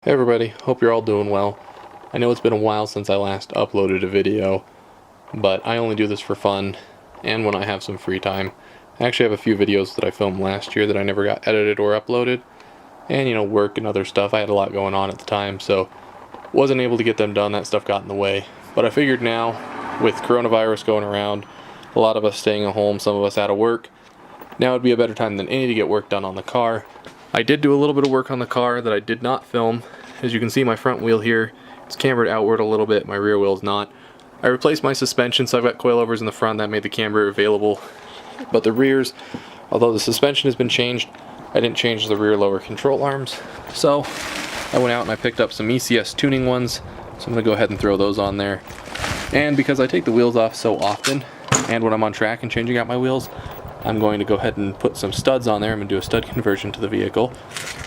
Hey everybody, hope you're all doing well. I know it's been a while since I last uploaded a video, but I only do this for fun and when I have some free time. I actually have a few videos that I filmed last year that I never got edited or uploaded, and work and other stuff. I had a lot going on at the time, so wasn't able to get them done. That stuff got in the way. But I figured now, with coronavirus going around, a lot of us staying at home, some of us out of work, now would be a better time than any to get work done on the car. I did do a little bit of work on the car that I did not film. As you can see, my front wheel here, it's cambered outward a little bit, my rear wheel's not. I replaced my suspension, so I've got coilovers in the front that made the camber available. But the rears, although the suspension has been changed, I didn't change the rear lower control arms. So I went out and I picked up some ECS tuning ones, so I'm going to go ahead and throw those on there. And because I take the wheels off so often, and when I'm on track and changing out my wheels, I'm going to go ahead and put some studs on there. I'm going to do a stud conversion to the vehicle,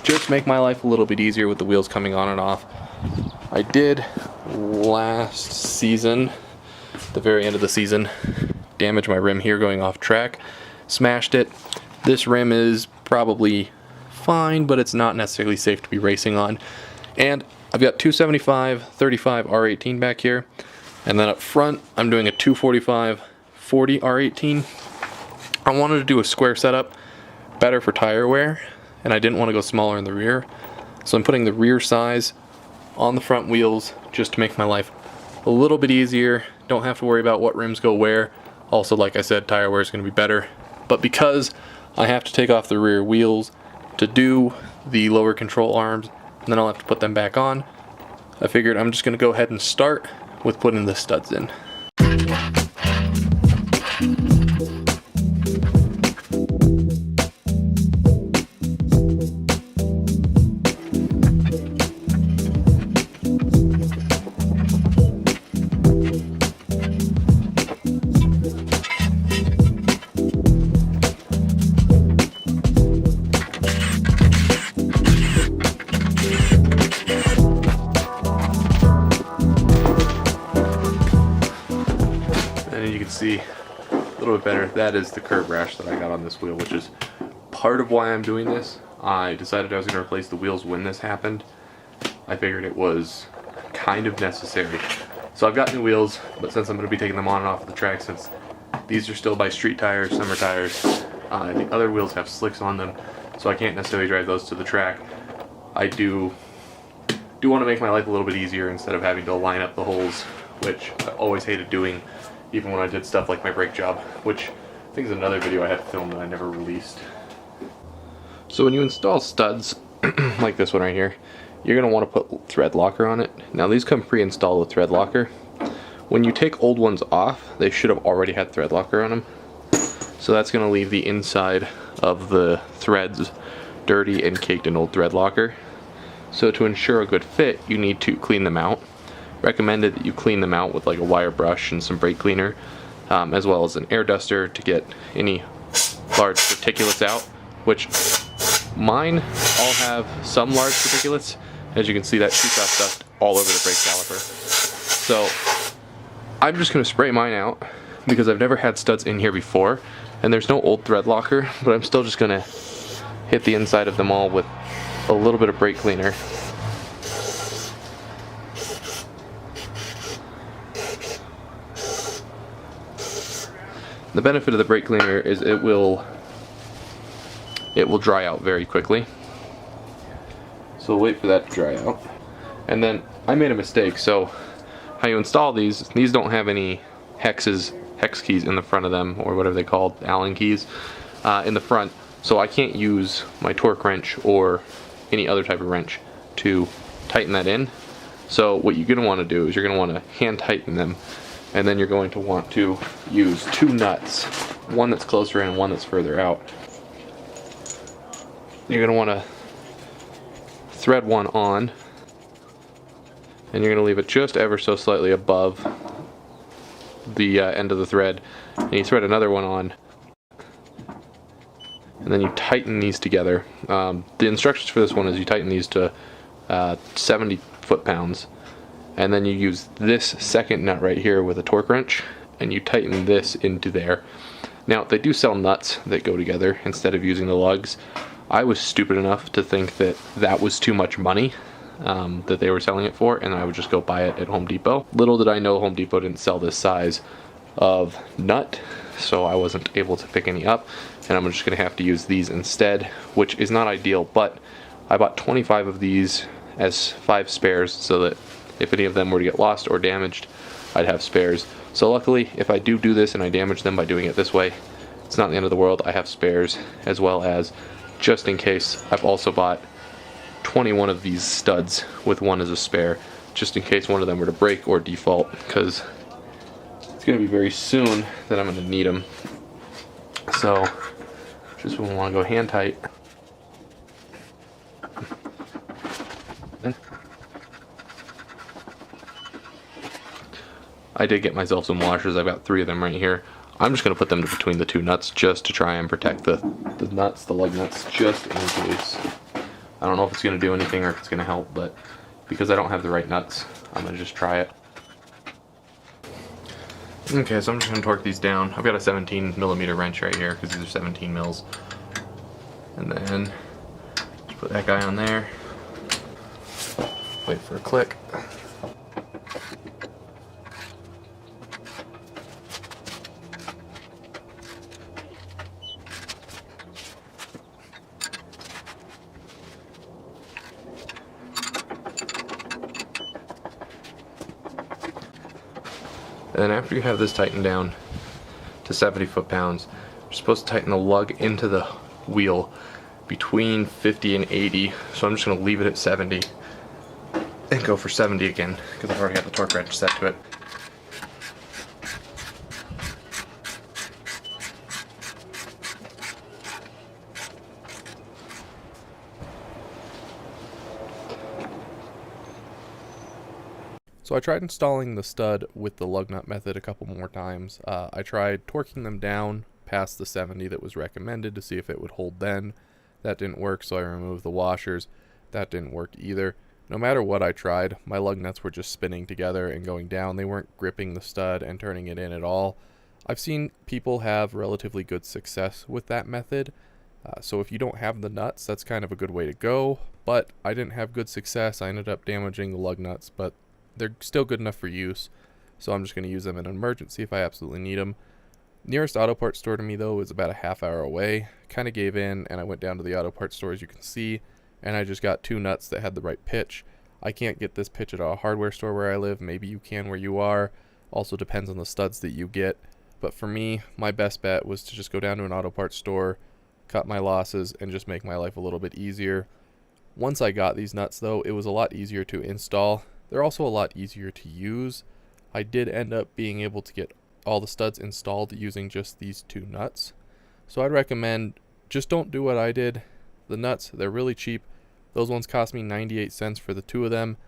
just to make my life a little bit easier with the wheels coming on and off. I did last season, the very end of the season, damage my rim here going off track, smashed it. This rim is probably fine, but it's not necessarily safe to be racing on. And I've got 275 35 R18 back here, and then up front I'm doing a 245 40 R18. I wanted to do a square setup, better for tire wear, and I didn't want to go smaller in the rear. So I'm putting the rear size on the front wheels just to make my life a little bit easier. Don't have to worry about what rims go where. Also, like I said, tire wear is going to be better. But because I have to take off the rear wheels to do the lower control arms, and then I'll have to put them back on, I figured I'm just going to go ahead and start with putting the studs in. And you can see a little bit better, that is the curb rash that I got on this wheel, which is part of why I'm doing this. I decided I was going to replace the wheels when this happened. I figured it was kind of necessary. So I've got new wheels, but since I'm going to be taking them on and off the track, since these are still by street tires, summer tires, the other wheels have slicks on them, so I can't necessarily drive those to the track. I do want to make my life a little bit easier instead of having to line up the holes, which I always hated doing, even when I did stuff like my brake job, which I think is another video I had filmed that I never released. So when you install studs, like this one right here, you're going to want to put thread locker on it. Now these come pre-installed with thread locker. When you take old ones off, they should have already had thread locker on them. So that's going to leave the inside of the threads dirty and caked in old thread locker. So to ensure a good fit, you need to clean them out. Recommended that you clean them out with like a wire brush and some brake cleaner, as well as an air duster to get any large particulates out, which mine all have some large particulates. As you can see, that shoots off dust all over the brake caliper. So I'm just going to spray mine out because I've never had studs in here before, and there's no old thread locker, but I'm still just going to hit the inside of them all with a little bit of brake cleaner. The benefit of the brake cleaner is it will dry out very quickly. So we'll wait for that to dry out. And then I made a mistake. So how you install these don't have any hex keys in the front of them, or whatever they call Allen keys in the front. So I can't use my torque wrench or any other type of wrench to tighten that in. So what you're going to want to do is you're going to want to hand tighten them. And then you're going to want to use two nuts, one that's closer in and one that's further out. You're going to want to thread one on, and you're going to leave it just ever so slightly above the end of the thread, and you thread another one on, and then you tighten these together. The instructions for this one is you tighten these to 70 foot-pounds. And then you use this second nut right here with a torque wrench, and you tighten this into there. Now, they do sell nuts that go together instead of using the lugs. I was stupid enough to think that that was too much money. that they were selling it for, and I would just go buy it at Home Depot. Little did I know Home Depot didn't sell this size of nut, so I wasn't able to pick any up, and I'm just going to have to use these instead, which is not ideal, but I bought 25 of these as 5 spares so that if any of them were to get lost or damaged, I'd have spares. So luckily, if I do this and I damage them by doing it this way, it's not the end of the world. I have spares, as well as, just in case, I've also bought 21 of these studs with one as a spare, just in case one of them were to break or default, because it's going to be very soon that I'm going to need them. So just when we want to go hand tight. I did get myself some washers. I've got 3 of them right here. I'm just going to put them between the 2 nuts just to try and protect the nuts, the lug nuts, just in case. I don't know if it's going to do anything or if it's going to help, but because I don't have the right nuts, I'm going to just try it. Okay, so I'm just going to torque these down. I've got a 17mm wrench right here because these are 17 mils. And then just put that guy on there. Wait for a click. And then after you have this tightened down to 70 foot-pounds, you're supposed to tighten the lug into the wheel between 50 and 80. So I'm just going to leave it at 70 and go for 70 again because I've already got the torque wrench set to it. So I tried installing the stud with the lug nut method a couple more times. I tried torquing them down past the 70 that was recommended to see if it would hold then. That didn't work, so I removed the washers. That didn't work either. No matter what I tried, my lug nuts were just spinning together and going down. They weren't gripping the stud and turning it in at all. I've seen people have relatively good success with that method. So if you don't have the nuts, that's kind of a good way to go. But I didn't have good success. I ended up damaging the lug nuts, but they're still good enough for use, so I'm just going to use them in an emergency if I absolutely need them. Nearest auto parts store to me, though, is about a half-hour away. Kind of gave in, and I went down to the auto parts store, as you can see, and I just got 2 nuts that had the right pitch. I can't get this pitch at a hardware store where I live. Maybe you can where you are. Also depends on the studs that you get. But for me, my best bet was to just go down to an auto parts store, cut my losses, and just make my life a little bit easier. Once I got these nuts, though, it was a lot easier to install. They're also a lot easier to use. I did end up being able to get all the studs installed using just these 2 nuts. So I'd recommend just don't do what I did. The nuts, they're really cheap. Those ones cost me 98 cents for the 2 of them.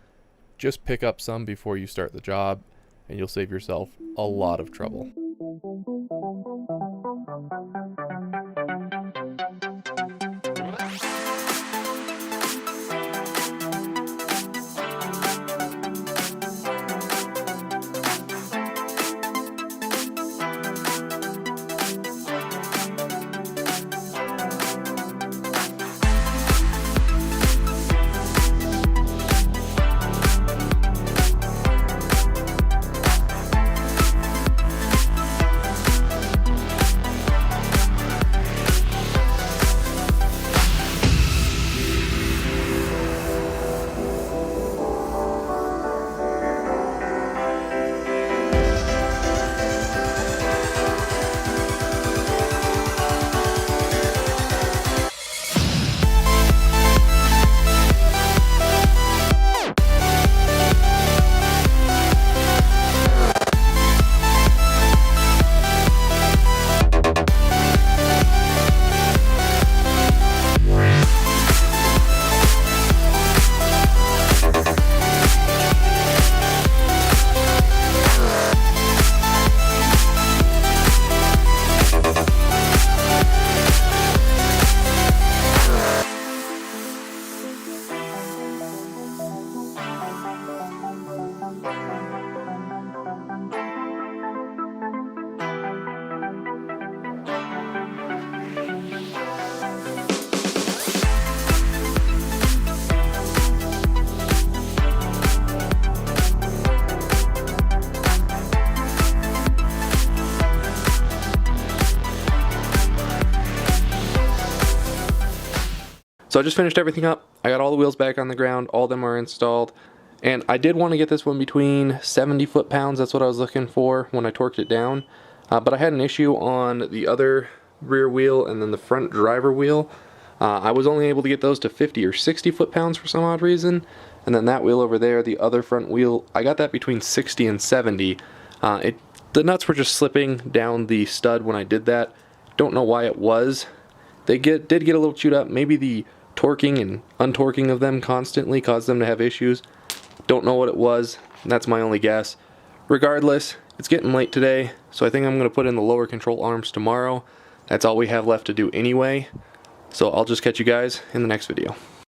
Just pick up some before you start the job and you'll save yourself a lot of trouble. So I just finished everything up. I got all the wheels back on the ground. All of them are installed. And I did want to get this one between 70 foot-pounds. That's what I was looking for when I torqued it down. But I had an issue on the other rear wheel and then the front driver wheel. I was only able to get those to 50 or 60 foot-pounds for some odd reason. And then that wheel over there, the other front wheel, I got that between 60 and 70. The nuts were just slipping down the stud when I did that. Don't know why it was. They did get a little chewed up. Maybe the torquing and untorquing of them constantly caused them to have issues. Don't know what it was. That's my only guess. Regardless, it's getting late today, so I think I'm going to put in the lower control arms tomorrow. That's all we have left to do anyway. So I'll just catch you guys in the next video.